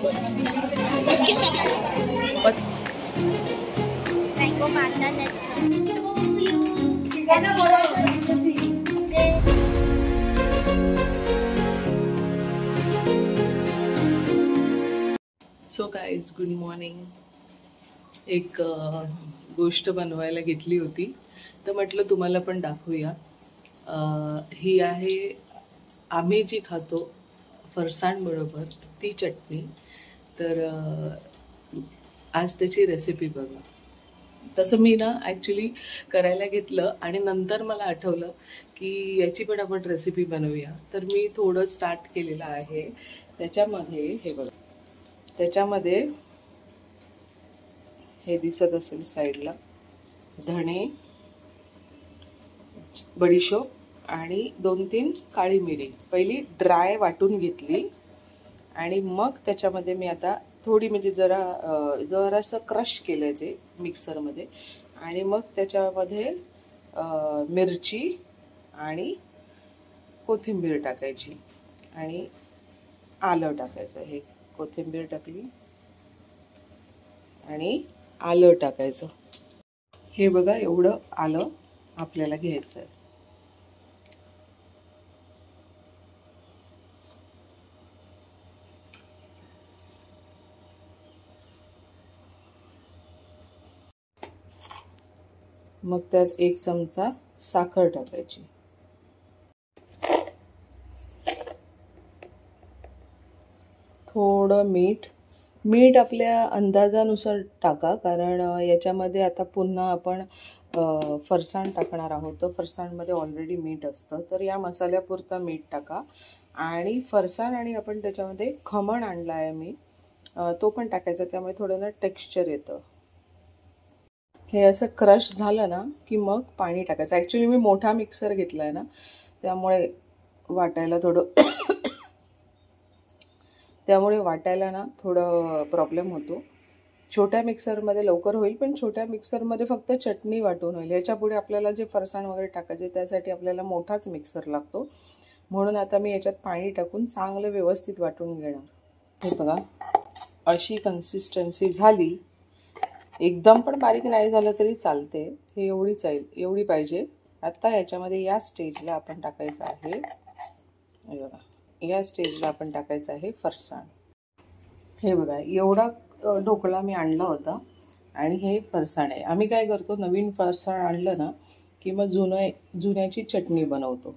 इसके साथ mango matcha let's so guys good morning. एक गोष्ट बनवायला घेतली होती तर म्हटलं तुम्हाला पण दाखवूया. ही आहे आम्ही जी खातो फरसाणबरोबर ती चटणी. तर आज त्याची रेसिपी बघा. तसं मी ना ॲक्च्युली करायला घेतलं आणि नंतर मला आठवलं की याची पण आपण रेसिपी बनवूया. तर मी थोडं स्टार्ट केलेलं आहे. त्याच्यामध्ये हे बघा, त्याच्यामध्ये हे दिसत असेल साईडला धणे, बडीशोप आणि 2-3 काळी मिरी पहिली ड्राय वाटून घेतली आणि मग त्याच्यामध्ये मी आता थोडी म्हणजे जरासं क्रश केलं ते मिक्सरमध्ये आणि मग त्याच्यामध्ये मिरची आणि कोथिंबीर टाकायची आणि आलं टाकायचं. हे कोथिंबीर टाकली आणि आलं टाकायचं. हे बघा एवढं आलं आपल्याला घ्यायचं आहे. मग त्यात 1 चमचा साखर टाकायची. थोडं मीठ आपल्या अंदाजानुसार टाका, कारण याच्यामध्ये आता पुन्हा आपण फरसाण टाकणार आहोत. तर फरसाणमध्ये ऑलरेडी मीठ असतं, तर या मसाल्यापुरता मीठ टाका. आणि फरसाण आणि आपण त्याच्यामध्ये खमण आणला आहे मी, तो पण टाकायचा. त्यामुळे थोडं ना टेक्स्चर येतं. हे असं क्रश झालं ना की मग पाणी टाकायचं. ॲक्च्युली मी मोठा मिक्सर घेतला आहे ना, त्यामुळे वाटायला ना थोडं प्रॉब्लेम होतो. छोट्या मिक्सरमध्ये लवकर होईल, पण छोट्या मिक्सरमध्ये फक्त चटणी वाटून होईल. याच्यापुढे आपल्याला जे फरसाण वगैरे टाकायचे त्यासाठी आपल्याला मोठाच मिक्सर लागतो. म्हणून आता मी याच्यात पाणी टाकून चांगलं व्यवस्थित वाटून घेणार. हे बघा अशी कन्सिस्टन्सी झाली. एकदम पण बारीक नाही झालं तरी चालते. हे एवढी पाहिजे. आता याच्यामध्ये या स्टेजला आपण टाकायचं आहे, फरसाण. हे बघा एवढा ढोकळा मी आणला होता आणि हे फरसाण आहे. आम्ही काय करतो, नवीन फरसाण आणलं ना की मग जुन्याची चटणी बनवतो.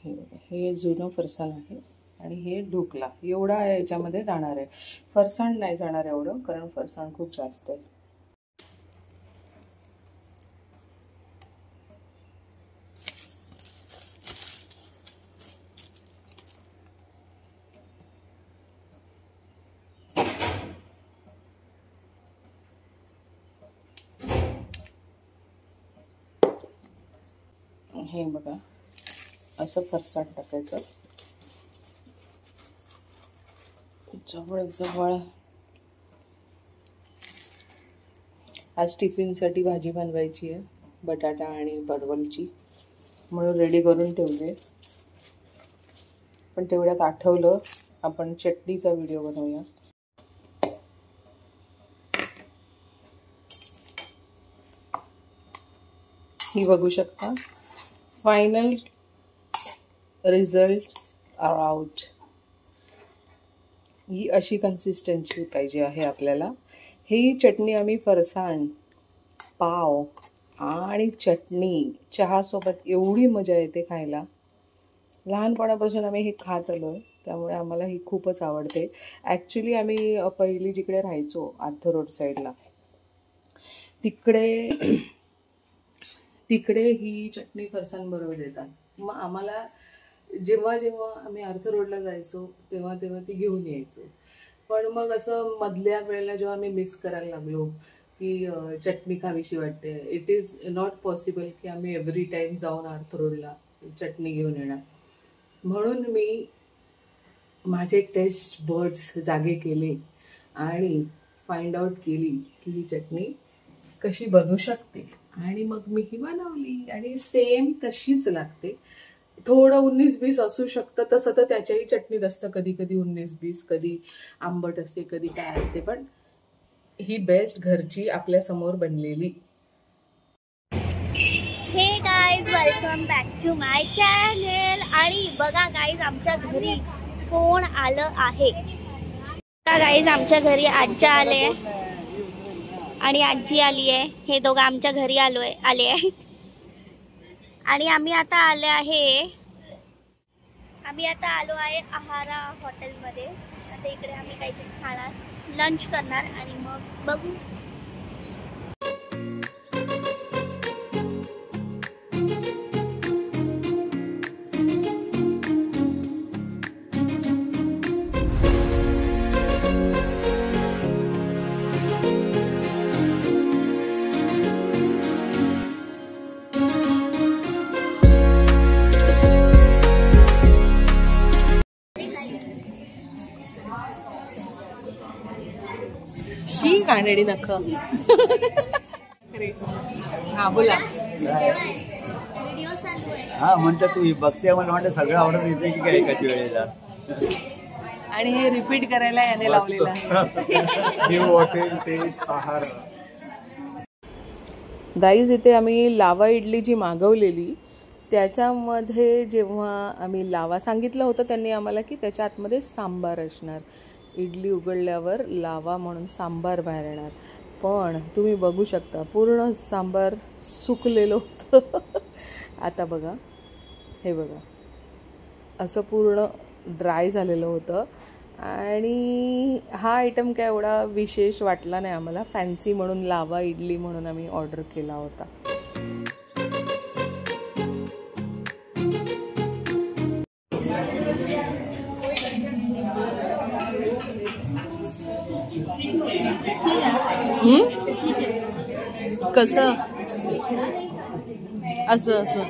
हे बघा हे जुनं फरसाण आहे आणि हे ढोकळा एवढा याच्यामध्ये जाणार आहे. फरसाण नाही जाणार एवढं, कारण फरसाण खूप जास्त आहे. हे बघा असं फरसाण टाकायचं. जवळ आज टिफिनसाठी भाजी बनवायची आहे, बटाटा आणि परवलची, म्हणून रेडी करून ठेवले. पण तेवढ्यात आठवलं आपण चटणीचा व्हिडिओ बनवूया. ही बघू शकता, फायनल रिझल्ट्स आर आउट. ही अशी कन्सिस्टन्सी पाहिजे आहे आपल्याला. ही चटणी आम्ही फरसाण, पाव आणि चटणी चहासोबत एवढी मजा येते खायला. लहानपणापासून आम्ही हे खात आलो आहे, त्यामुळे आम्हाला ही खूपच आवडते. ॲक्च्युली आम्ही पहिली जिकडे राहायचो आर्थर रोड साईडला, तिकडे ही चटणी फरसाणबरोबर देतात. मग आम्हाला जेव्हा आम्ही आर्थर रोडला जायचो तेव्हा ती घेऊन यायचो. पण मग असं मधल्या वेळेला जेव्हा आम्ही मिस करायला लागलो की चटणी खावीशी वाटते, इट इज नॉट पॉसिबल की आम्ही एव्हरी टाईम जाऊन आर्थर रोडला चटणी घेऊन येणार. म्हणून मी माझे टेस्ट बर्ड्स जागे केले आणि फाइंड आउट केली की ही चटणी कशी बनू शकते. आणि मग मी ही बनवली आणि सेम तशीच लागते. थोडं 19-20 असू शकतं. तसं तर त्याच्याही चटणीत असतं कधी कधी 19-20, कधी आंबट असते, कधी काय असते, पण ही बेस्ट घरची आपल्या समोर बनलेली. Hey guys, welcome back to my channel. आणि बघा गाईज, आमच्या घरी कोण आलं आहे. बघा गाईज, आमच्या घरी आजी आले आणि आजी आली आहे. हे दोघं आमच्या घरी आले आहे. आणि आम्ही आता आलो आहे आहारा हॉटेलमध्ये. आता इकडे आम्ही काहीतरी खाणार, लंच करणार आणि मग बघू. शी कानडी नख. हा बोला. हा म्हणतो तू बघते, मला म्हणतं सगळं आवडत येते की काय एकाच वेळेला. आणि हे रिपीट करायला याने लावलेलं आहे. हॉटेल टेस्ट आहार. गाईज, इथे आम्ही लावा इडली जी मागवलेली त्याच्यामध्ये जेव्हा आम्ही लावा सांगितलं होतं त्यांनी आम्हाला की त्याच्या आतमध्ये सांबार असणार. इडली उघडल्यावर लावा म्हणून सांबार बाहेर येणार, पण तुम्ही बघू शकता पूर्ण सांबार सुकलेलं होतं. आता बघा, हे बघा, असं पूर्ण ड्राय झालेलं होतं. आणि हा आयटम काय एवढा विशेष वाटला नाही आम्हाला. फॅन्सी म्हणून लावा इडली म्हणून आम्ही ऑर्डर केला होता. कसं असं असं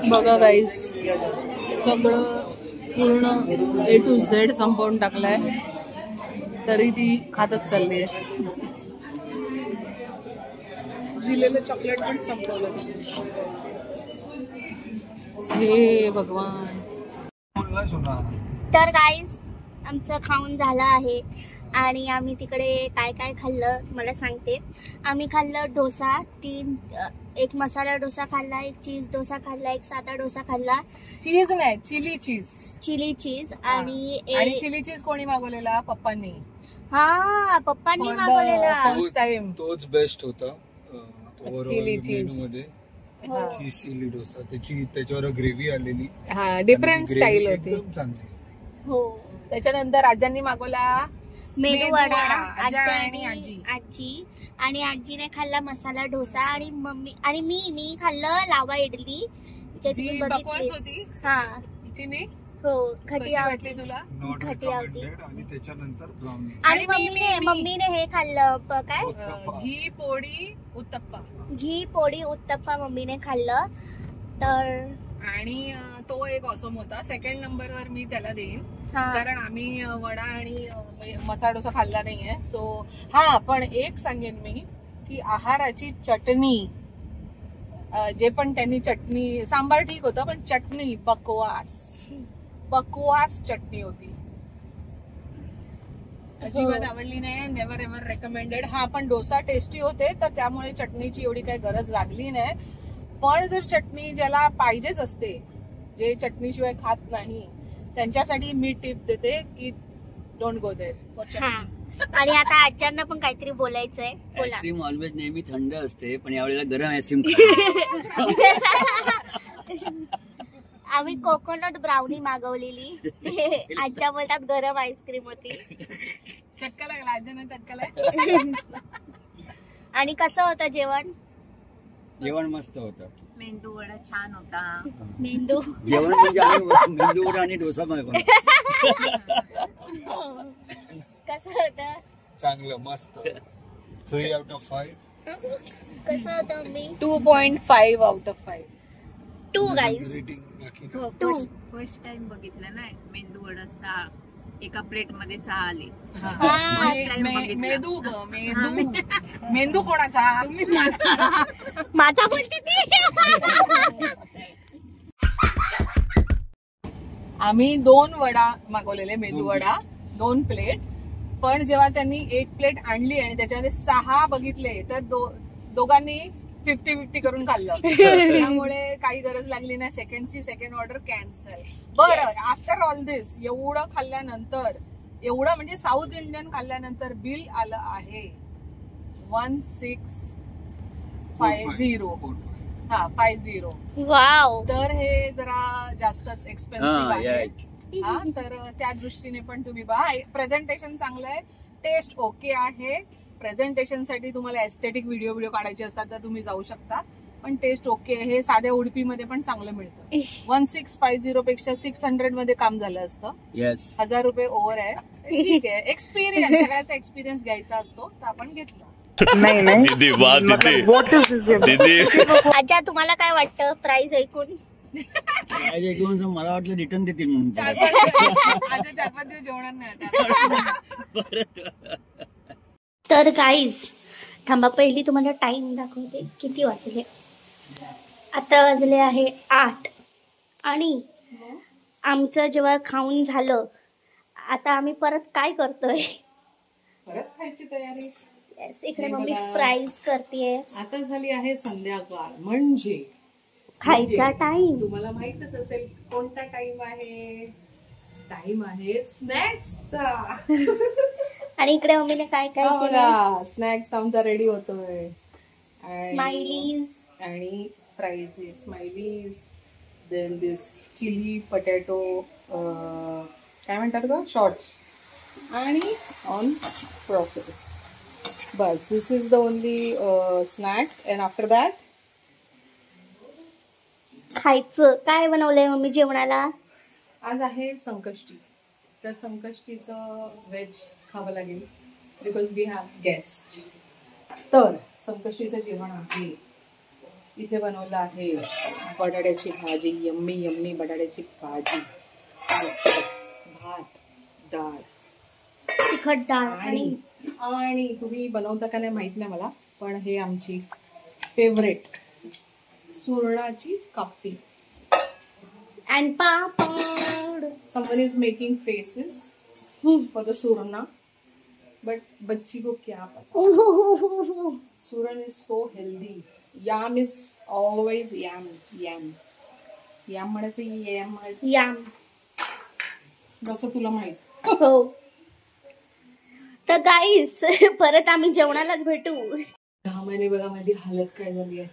बघा गाईस, सगळं पूर्ण A to Z संपवून टाकलंय, तरी ती खातच चालली आहे. दिलेलं चॉकलेट पण संपवलं. हे भगवान. तर गाईज, आमचं खाऊन झालं आहे आणि आम्ही तिकडे काय काय खाल्लं मला सांगते. आम्ही खाल्लं डोसा, एक मसाला डोसा खाल्ला, एक चीज डोसा खाल्ला, एक साधा डोसा खाल्ला. चीज नाही, चिली चीज. आणि चिली चीज कोणी मागवलेला? पप्पांनी. हा, पप्पांनी मागवलेला. फर्स्ट टाइम तोच बेस्ट होता. चिली चीज मध्ये चीज चिली डोसा, त्याच्यावर ग्रेव्ही आलेली. हा, डिफरंट स्टाईल होती, चांगली. हो. त्याच्यानंतर राजांनी मागवला मेदू वडा. आजी आणि आजीने खाल्ला मसाला डोसा आणि मम्मी आणि मी खाल्लं लावा इडली. जी बकवास होती. हा, हो, घटिया वाटली तुला? घटिया होती. आणि त्याच्यानंतर ब्राउनी. आणि मम्मीने हे खाल्लं काय, घी पोळी उत्तप्पा मम्मीने खाल्लं. तर आणि तो एक ऑसम होता. सेकंड नंबर वर मी त्याला देईन, कारण आम्ही वडा आणि मसाला डोसा खाल्ला नाहीये. सो हा, पण एक सांगेन मी की आहाराची चटणी, जे पण त्यांनी चटणी, सांबार ठीक होतं, पण चटणी बकवास चटणी होती. अजिबात आवडली नाही. Never ever recommended. हा, पण डोसा टेस्टी होते, तर त्यामुळे चटणीची एवढी काही गरज लागली नाही. पण जर चटणी ज्याला पाहिजेच असते, जे चटणीशिवाय खात नाही, त्यांच्यासाठी मी टिप देते की डोंट गो देअर फॉर चटणी. आणि आता आज्यांना पण काहीतरी बोलायचंय. आईस्क्रीम ऑलवेज नेहमी थंड असते, पण यावेळेला गरम आईस्क्रीम. आम्ही कोकोनट ब्राउनी मागवलेली, आजच्या बोलतात गरम आईस्क्रीम होती. चटका लागला आज्यांना, चटका लागला. आणि कसं होतं जेवण? जेवण मस्त होतं. मेंदू वडा छान होता. मेंदू जेवण म्हणजे आम्ही मेंदू वडा आणि डोसा बनवतो. कसं होतं? चांगलं, मस्त. 3 out of 5. कसं होतं? मी 2.5 out of 5. 2 गाईज. रेटिंग बाकी ना. फर्स्ट टाइम बघितलं ना मेंदू वडा. एका प्लेट मध्ये 6 आले. मेंदू मेंदू कोणाचा? माझा बोलते ती. आम्ही 2 वडा मागवलेले, मेंदू वडा 2 प्लेट. पण जेव्हा त्यांनी 1 प्लेट आणली आणि त्याच्यामध्ये 6 बघितले तर दोघांनी 50-50 करून खाल्लं. त्यामुळे काही गरज लागली नाही सेकंडची. Second order cancel. बरं, आफ्टर ऑल दिस एवढं खाल्ल्यानंतर, एवढं म्हणजे साऊथ इंडियन खाल्ल्यानंतर बिल आलं आहे 1650. हा 50. वाव. तर हे जरा जास्तच एक्सपेन्सिव्ह आहे. हा, तर त्या दृष्टीने पण तुम्ही बघा. प्रेझेंटेशन चांगलं आहे, टेस्ट ओके आहे. प्रेझेंटेशन साठी तुम्हाला एस्थेटिक व्हिडिओ काढायचे असतात तर तुम्ही जाऊ शकता, पण टेस्ट ओके आहे. साध्या उडपीमध्ये पण चांगलं मिळतं. 1650 पेक्षा 600 मध्ये काम झालं असतं. 1000 रुपये ओव्हर आहे. ठीक आहे, एक्सपिरियन्स, सगळ्याचा एक्सपिरियन्स घ्यायचा असतो तर आपण घेतला. अच्छा, तुम्हाला काय वाटतं प्राइस ऐकून? मला वाटलं रिटर्न देतील म्हणून. 4-5 दिवस जेवणार नाही. तर गाईज थांबा, पहिली तुम्हाला टाइम दाखवते. किती वाजले? आता वाजले आहे 8. आणि आमचं जेव्हा खाऊन झालं, आता आम्ही परत काय करतोय? परत खायची तयारी. येस, इकडे मम्मी फ्राईज करतेय. आता झाली आहे संध्याकाळ, म्हणजे खायचा टाइम. तुम्हाला माहितच असेल कोणता टाइम आहे. टाइम आहे स्नॅक्सचा. आणि इकडे मम्मीने काय काय केलं? स्नॅक्स आमचा रेडी होतोय. स्माइलीज आणि फ्राईज. स्माइलीज, देन दिस चिली पटॅटो, काय म्हणतात ग, शॉर्ट्स, आणि on process. Bus, this is the only snacks. And after that खायचं. काय बनवलंय मम्मी जेवणाला? आज आहे संकष्टी. तर संकष्टीचं व्हेज खावं लागेल बिकॉज वी हॅव गेस्ट. तर संकष्टीचं जेवण आहे. इथे बनवलं आहे बटाट्याची भाजी, यम्मी यम्मी बटाट्याची भाजी, भात, डाळ, तिखट डाळ. आणि तुम्ही बनवता का नाही माहित नाही मला, पण हे आमची फेवरेट सुरणाची कापटी. And papad. Someone is making faces for the surna, but बच्ची को क्या पता. Suran is so healthy. Yam is always yam. Yam म्हणायचं, याम. जसं तुला माहित. हो. तर गाईस परत आम्ही जेवणालाच भेटू. 10 महिने बघा माझी हालत काय झाली आहे.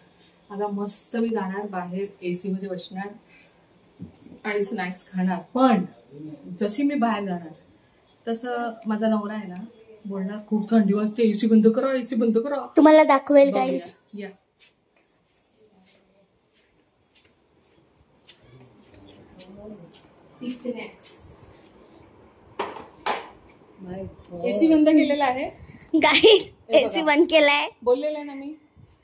आता मस्त मी जाणार बाहेर, AC मध्ये बसणार आणि स्नॅक्स खाणार. पण जशी मी बाहेर जाणार तसं माझा नवरा आहे ना बोलणार, खूप थंडी वाजते, AC बंद करा, AC बंद करा. तुम्हाला दाखवेल गाईस. या AC बंद केलेला आहे गाईस. AC बंद केलाय. बोललेलं आहे ना मी.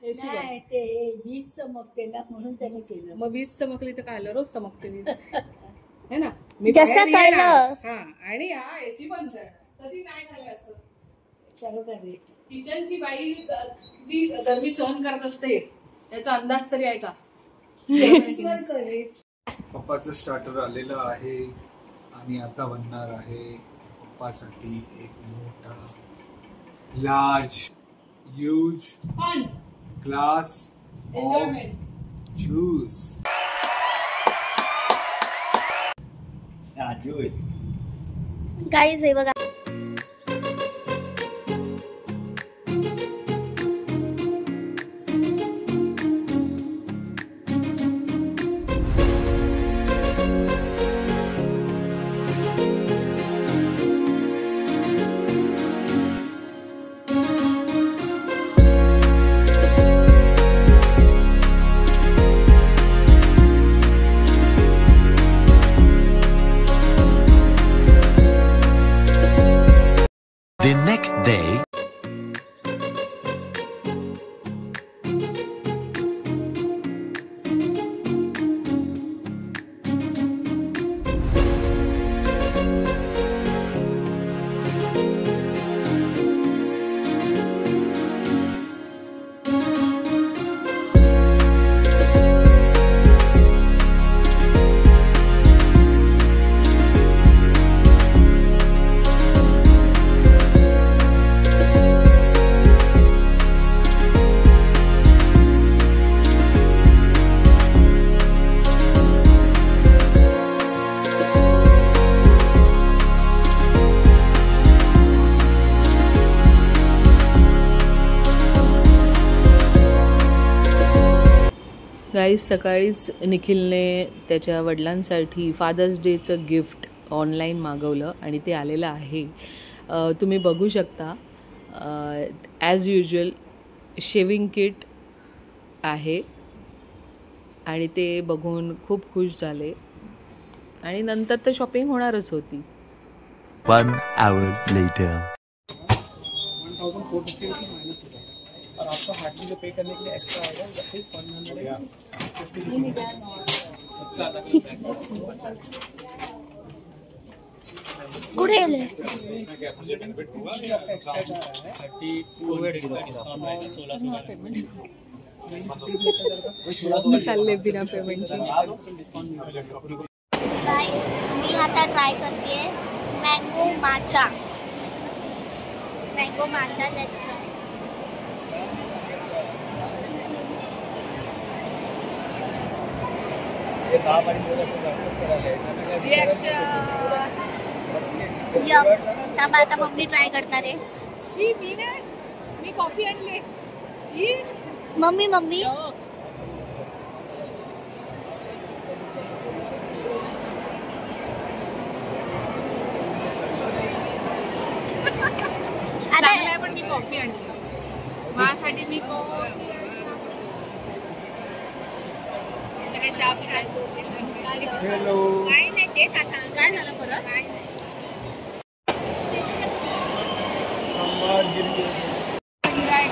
AC बंद. ते वीज चमकते ना म्हणून त्याने केलं. मग वीज चमकली तर काय, रोज चमकते वीज है ना. मी जसं बाहेर येणार. कळलं. हा, आणि हा AC बंद करणार. कधी नाही झालं असं. बरोबर आहे. किचनची बाई किती गरमी सहन करत असते याचा अंदाज तरी आहे का. पप्पाचं स्टार्टर आलेलं आहे आणि आता बनणार आहे पप्पासाठी एक मोठा large huge fun glass of enjoyment. Juice. Guys हे बघा The next day. गाईज सकाळीच निखिलने त्याच्या वडिलांसाठी फादर्स डेचं गिफ्ट ऑनलाईन मागवलं आणि ते आलेलं आहे. तुम्ही बघू शकता ॲज युजल शेविंग किट आहे आणि ते बघून खूप खुश झाले आणि नंतर तर शॉपिंग होणारच होती. 1 hour later. और आपको हार्डली जो पे करने के लिए एक्स्ट्रा आएगा दैट इज 100. कुठे गेले चालले बिना पेमेंटचे. मी आता ट्राय करते मँगो माचा. Let's try. आता मम्मी ट्राय करणार आहे. मी कॉफी आणली. मम्मी चांगलं आहे पण मी कॉफी आणली माझ्यासाठी. मी सगळे चहा पिताय. काय नाही ते काय झालं परत.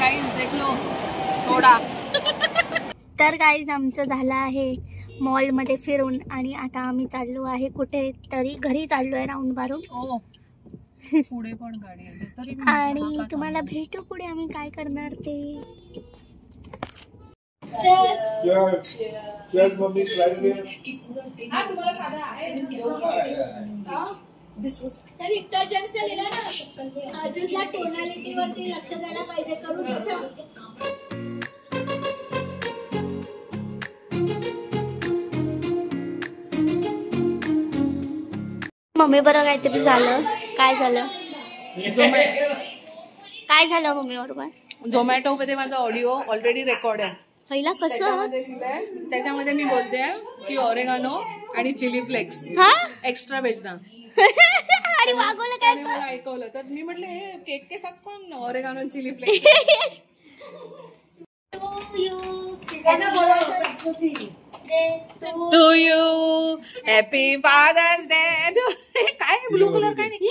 गाईज देख लो थोडा. तर गाईज आमचं झालं आहे मॉलमध्ये फिरून आणि आता आम्ही चाललो आहे कुठे तरी घरी चाललो आहे राऊंड मारून. पुढे पण गाडी आली तरी आणि तुम्हाला भेटू पुढे आम्ही काय करणार ते. विक्टर जेम्सने लिहिलं ना आजीजला टोनॅलिटीवरती लक्ष द्यायला पाहिजे करून त्याच्या. मम्मी बरं काहीतरी झालं. काय झालं मम्मी बरोबर. झोमॅटो मध्ये माझा ऑडिओ ऑलरेडी रेकॉर्ड आहे. पहिला कसं त्याच्यामध्ये मी बोलते की ऑरेगानो आणि चिली फ्लेक्स एक्स्ट्रा भेजना. आणि मागवलं काय मला ऐकवलं तर मी म्हटलं हे केक के साथ पण ऑरेगानो आणि chili flakes. To you happy Father's Day. काय ब्लू कलर काय नाही.